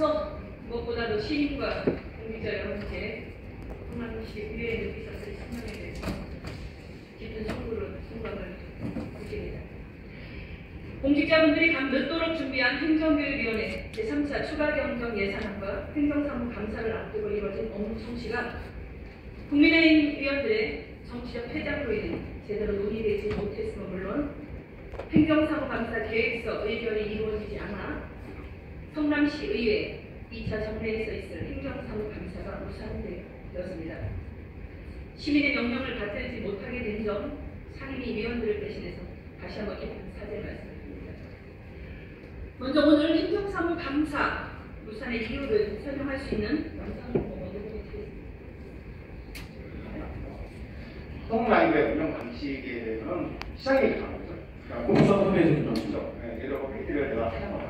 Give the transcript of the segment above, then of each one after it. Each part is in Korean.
앞서서 무엇보다도 시민과 공직자 여러분께 성남시 의회에 느끼셨을 신명에 대해서 깊은 송구를 드립니다. 공직자분들이 밤늦도록 준비한 행정교육위원회 제3차 추가 경정 예산안과 행정사무 감사를 앞두고 이뤄진 업무 성취가 국민의힘 의원들의 정치적 퇴장으로 인해 제대로 논의되지 못했으면 물론 행정사무 감사 계획서 의결이 이루어지지 않아 성남시 의회 2차 정례에서 있을 행정사무 감사가 무산되었습니다. 시민의 명령을 받들지 못하게 된 점 상임위 위원들을 대신해서 다시 한번 깊은 사죄를 말씀드립니다. 먼저 오늘 행정사무 감사 무산의 이유를 설명할 수 있는 영상 보고 드리겠습니다. 성남의 운영 방식에 대해서는 시장이 정한 거죠. 공사업에서 정하죠. 예를 들어 팩트를 내가 4만 원,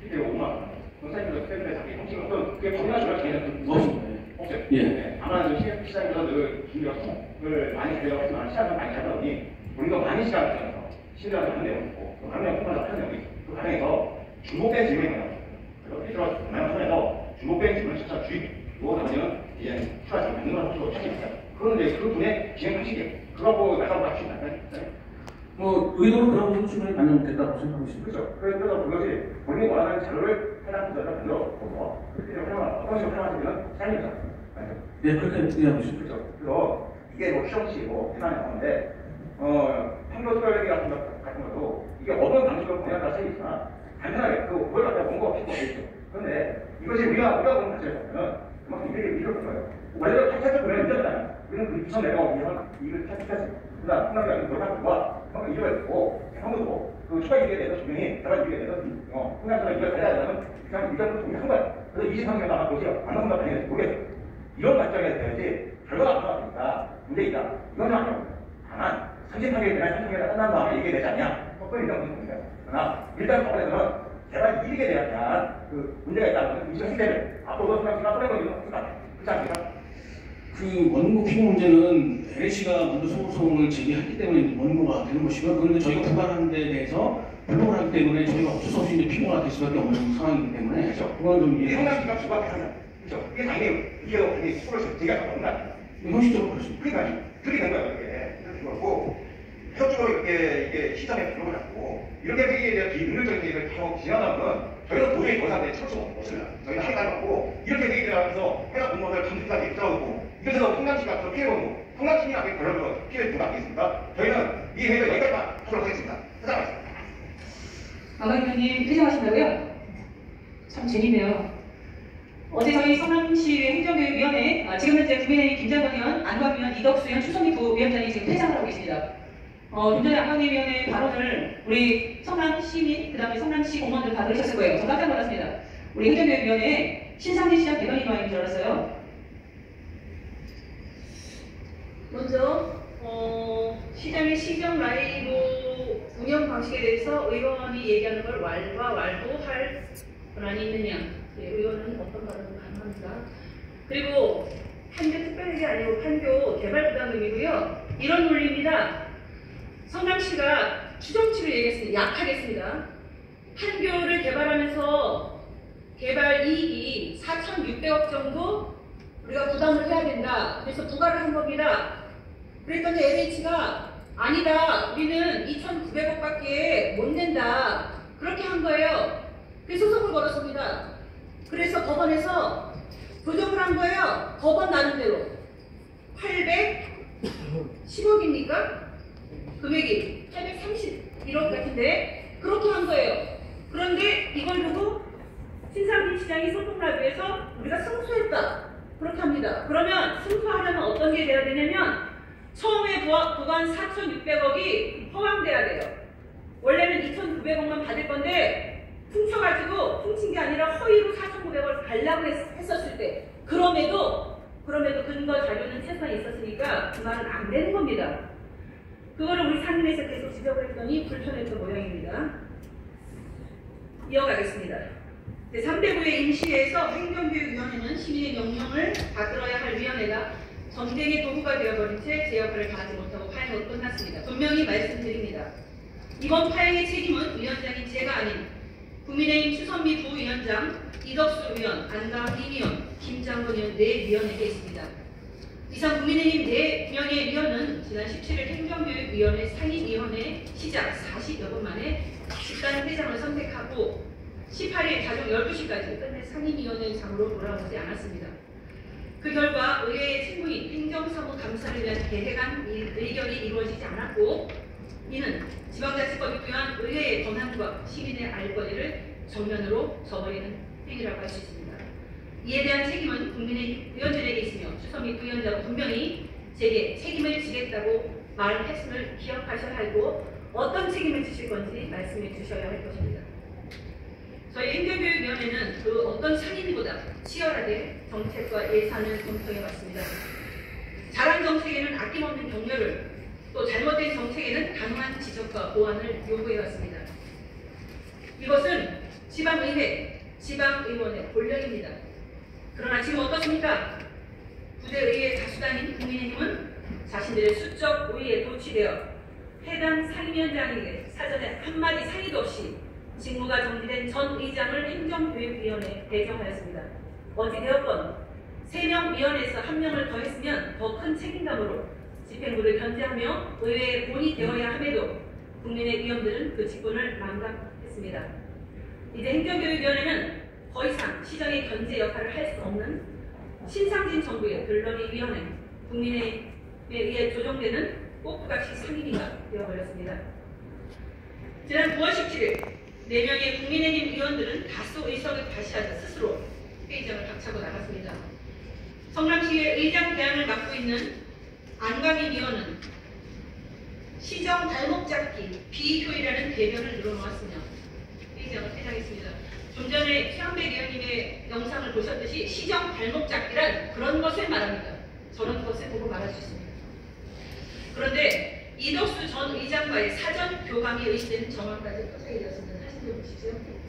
팩트를 5만 원, 공사님들 때문에 자기 정치가 어떤 그게 정리하지만 걔는 없습니다. 없어요. 예. 다만 시장에서 늘 중요성을 많이 가져가고 있지만 시장을 많이 하다 보니 우리가 많은 시간을 가져서 신뢰하는 한 내용이고 그 한 내용 통과를 하는 내용이 그 과정에서 주목된 질문이 나옵니다. 그래서 필요한 많은 통해서 주목된 질문을 차차 주입 그거 가면은 이제 추가적인 맞는 걸 확실히 찾습니다. 그런데 그 분의 진행 방식이에요. 그거하고 나가고 같이 나가요. 의도로 그런 부분 충분히 반영됐다고 생각하고 있습니다. 그렇죠. 그래서 그것이 본인이 원하는 자료를 해당 부서에서 만들어 보고 그렇게 어떤 식으로 활용하시면 사용입니다. 네, 그렇게 이해하고 있습니다. 그렇죠. 그래서 이게 뭐 시험치고 해당이 나오는데 판교 수혈기 같은 것도 이게 어떤 방식으로 보내야 차이있으나 간단하게 그걸 갖다 원고가 필요가 있죠. 그런데 이것이 우리가 보는 가치에서는 그만큼 이들이 이렇게 거예요. 원래도 탈퇴해서 보내는 문제잖아요. 우리는 그 2천 내려가기 위해서 이걸 탈퇴했습니다. 그러나 성남이라는 노력과 그만큼 이걸 했고 한국도 그 추가 유기에 대해서 분명히 개발 유기에 대해서 성남시가 이걸 달려야 되면 그냥 이전부터 동의한 거예요. 그래서 23개가 아마 도시가 안 나온다 다니는지 모르겠어요. 이런 관점에서 돼야지 결과가 안 나왔으니까 문제있다. 이건 아니에요. 다만 38개월 내나 33개월 끝난 다음에 얘기해야 되지 않냐. 그건 일단 무슨 문제예요. 그러나 일단 법원에서는 개발 이익에 대한 그 문제가 있다는 이 시스템을 앞으로도 성남시가 써내고 있는 것 같습니다. 그렇지 않습니까? 그 원고 피고 문제는 LH가 먼저 소송을 제기했기 때문에 원고가 되는 것이고요. 그런데 저희가 부과하는 데 대해서 불복을 하기 때문에 저희가 어쩔 수 없이 이제 피고가 될 수밖에 없는 상황이기 때문에 그렇죠. 그건 좀 이해가 성남시가 부과하면 그렇죠. 이게 당연히 이게 당연히 수고를 제기할 수 없는 거 아닙니까? 형식적으로 그렇습니다. 그러니까 그렇게 된 거예요. 이게 그렇고 계속적으로 이렇게 시장에 불러을 잡고 이렇게 회의에 대한 비능률적인 얘기를 계속 진행하면 저희는 도저히 더 이상 칠 수가 없습니다. 저희는 할 말이 없고 이렇게 회의를 하면서 해당 공무원들 감독까지 입장하고 이래서 성남시가 더 피해오고 성남시민이 앞에 걸려서 피해를 준 거 아니겠습니까? 저희는 이 회의가 여기까지만 하도록 하겠습니다. 회장하겠습니다. 강의원님 퇴장하신다고요? 참 재밌네요. 어제 저희 성남시 행정교육위원회 지금 현재 국민의힘 김장건 의원, 안광 의원, 이덕수 의원, 추성희 부위원장이 지금 퇴장을 하고 계십니다. 좀 전에 안광 위원회 발언을 우리 성남시민, 그 다음에 성남시 공무원들 다 들으셨을 거예요. 저 깜짝 놀랐습니다. 우리 행정교육위원회에 신상진 시장 대변인 와인 줄 알았어요. 먼저 시장의 시정 라이브 운영 방식에 대해서 의원이 얘기하는 걸 왈과 왈도할 권한이 있느냐. 의원은 어떤 발언을 가능합니다. 그리고 판교 특별히 아니고 판교 개발 부담금이고요. 이런 논리입니다. 성남시가 추정치를 얘기했습니다. 약하겠습니다. 판교를 개발하면서 개발 이익이 4,600억 정도 우리가 부담을 해야 된다. 그래서 부과를 한 겁니다. 그랬더니 LH가 아니다. 우리는 2,900억밖에 못 낸다. 그렇게 한 거예요. 그래서 소송을 걸었습니다. 그래서 법원에서 조정을 한 거예요. 법원 나름대로 810억입니까? 금액이 831억 같은데 그렇게 한 거예요. 그런데 이걸 두고 신상진 시장이 소송라이브에서 우리가 승소했다. 그렇게 합니다. 그러면 승소하려면 어떤 게 돼야 되냐면 처음에 부과한 4,600억이 허황돼야 돼요. 원래는 2,900억만 받을 건데 훔쳐가지고 훔친 게 아니라 허위로 4,900억을 달라고 했었을 때 그럼에도 근거 자료는 최소한 있었으니까 그 말은 안 되는 겁니다. 그거를 우리 상임위에서 계속 지적을 했더니 불편했던 모양입니다. 이어가겠습니다. 제3대9의 임시회에서 행정교육위원회는 시민의 명령을 받들어야 할 위원회가 전쟁의 도구가 되어버린 채 제 역할을 다하지 못하고 파행으로 끝났습니다. 분명히 말씀드립니다. 이번 파행의 책임은 위원장인 제가 아닌 국민의힘 추선미 부위원장, 이덕수 의원, 안강림 의원, 김장건 의원 4위원에게 있습니다. 이상 국민의힘 4명의 위원은 지난 17일 행정교육위원회 상임위원회 시작 40여 분 만에 집단 회장을 선택하고 18일 자정 12시까지 끝내 상임위원회장으로 돌아오지 않았습니다. 그 결과 의회의 책무인 행정사무감사를 위한 개회간 의결이 이루어지지 않았고, 이는 지방자치법이 부여한 의회의 권한과 시민의 알 권리를 정면으로 저버리는 행위라고 할 수 있습니다. 이에 대한 책임은 국민의 의원들에게 있으며 추선미 부위원장은 분명히 제게 책임을 지겠다고 말했음을 기억하셔야 하고, 어떤 책임을 지실 건지 말씀해 주셔야 할 것입니다. 저희 행정교육위원회는 그 어떤 상임위보다 치열하게 정책과 예산을 검토해 왔습니다. 잘한 정책에는 아낌없는 격려를, 또 잘못된 정책에는 단호한 지적과 보완을 요구해 왔습니다. 이것은 지방의회, 지방의원의 본령입니다. 그러나 지금 어떻습니까? 부대의회 다수당인 국민의힘은 자신들의 수적 우위에 도취되어 해당 상임위원장에게 사전에 한마디 상의도 없이 직무가 정지된 전 의장을 행정교육위원회에 배정하였습니다. 어찌되었건 3명 위원회에서 1명을 더했으면 더 큰 책임감으로 집행부를 견제하며 의회의 본이 되어야 함에도 국민의 위원들은 그 직분을 망각했습니다. 이제 행정교육위원회는 더 이상 시정의 견제 역할을 할 수 없는 신상진 정부의 변론위원회, 국민의힘에 의해 조정되는 꼭두각시 상임위가 되어버렸습니다. 지난 9월 17일 4명의 국민의힘 의원들은 다수 의석을 과시하자 스스로 회의장을 박차고 나갔습니다. 성남시의 의장 대안을 맡고 있는 안광희 의원은 시정 발목 잡기 비효율이라는 대변을 늘어놓았으며 회의장을 퇴장했습니다. 좀 전에 최한배 의원님의 영상을 보셨듯이 시정 발목 잡기란 그런 것을 말합니다. 저런 것을 보고 말할 수 있습니다. 그런데 이덕수 전 의장과의 사전 교감이 의심되는 정황까지 포착이 되었습니다. 사진 좀 보시죠.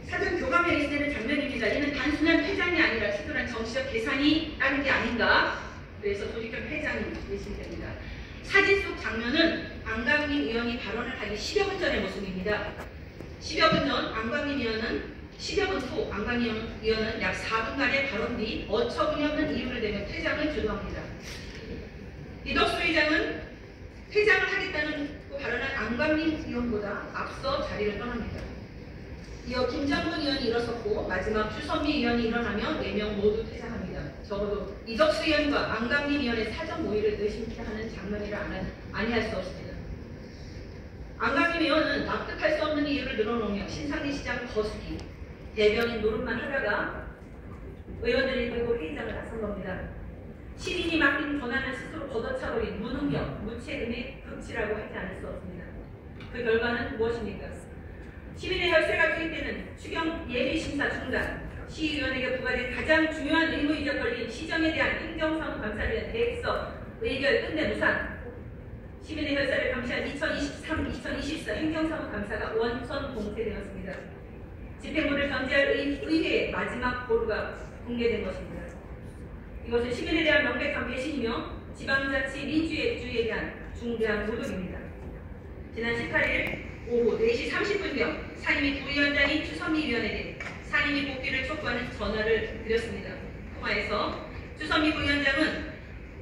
사전 교감에 의심되는 장면입니다. 이는 단순한 회장이 아니라 특별한 정치적 계산이 따른 게 아닌가. 그래서 조직적 회장이 의심됩니다. 사진 속 장면은 안강림 의원이 발언을 하기 10여 분 전의 모습입니다. 10여 분 전 안강림 의원은 10여 분 후 안강림 의원은 약 4분간의 발언 뒤 어처구니 없는 이유를 대며 퇴장을 주도합니다. 이덕수 의장은 퇴장을 하겠다는 발언한 안광림 의원보다 앞서 자리를 떠납니다. 이어 김장군 의원이 일어섰고 마지막 추선미 의원이 일어나며 4명 모두 퇴장합니다. 적어도 이덕수 의원과 안광림 의원의 사전 모의를 의심케 하는 장면이라 아니할 수 없습니다. 안광림 의원은 납득할 수 없는 이유를 늘어놓으며 신상리 시장 거수기, 대변인 노릇만 하다가 의원들이 결국 회의장을 나선 겁니다. 시민이 맡긴 권한을 스스로 걷어차버린 무능력, 무책임의 극치라고 하지 않을 수 없습니다. 그 결과는 무엇입니까? 시민의 혈세가 투입되는 추경 예비심사 중단, 시의원에게 부과된 가장 중요한 의무이자 권리인 시정에 대한 행정사무감사를 위한 대액서 의결 끝내 무산, 시민의 혈세를 감시한 2023-2024 행정사무감사가 원천 봉쇄되었습니다. 집행부를 견제할 의회의 마지막 보루가 공개된 것입니다. 이것은 시민에 대한 명백한 배신이며 지방자치 민주주의에 대한 중대한 모독입니다. 지난 18일 오후 4시 30분경 상임위 부위원장인 추선미 위원에게 상임위 복귀를 촉구하는 전화를 드렸습니다. 통화에서 추선미 부위원장은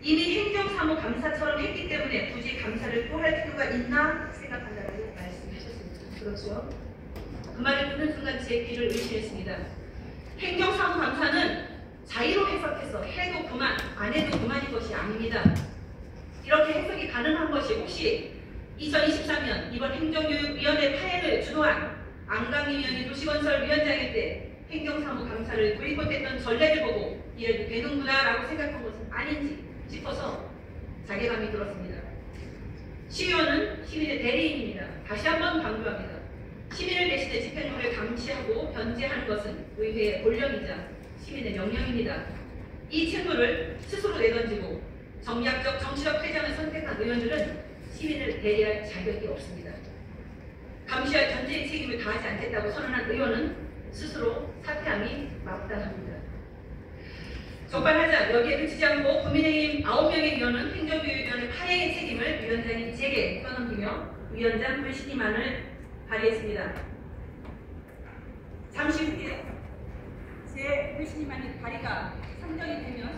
이미 행정사무감사처럼 했기 때문에 굳이 감사를 또 할 필요가 있나 생각한다고 말씀하셨습니다. 그렇죠? 그 말을 듣는 순간 제 귀를 의심했습니다. 행정사무감사는 자의로 해석해서 해도 그만, 안 해도 그만인 것이 아닙니다. 이렇게 해석이 가능한 것이 혹시 2023년 이번 행정교육위원회 파행을 주도한 안강림 의원이 도시건설위원장일 때 행정사무감사를 보이콧했던 전례를 보고 이래도 되는구나라고 생각한 것은 아닌지 싶어서 자괴감이 들었습니다. 시의원은 시민의 대리인입니다. 다시 한번 강조합니다. 시민을 대신해 집행부를 감시하고 견제하는 것은 의회의 본령이자 시민의 명령입니다. 이 책무를 스스로 내던지고 정략적 정치적 회장을 선택한 의원들은 시민을 대리할 자격이 없습니다. 감시할 견제의 책임을 다하지 않겠다고 선언한 의원은 스스로 사퇴함이 마땅합니다. 적반하장 여기에 그치지 않고 국민의힘 9명의 위원은 행정교육위원회 파행의 책임을 위원장인 제게 떠넘기며 위원장 불신임안을 발의했습니다. 잠시 후에 제 회신이 만인 발의가 상정이 되면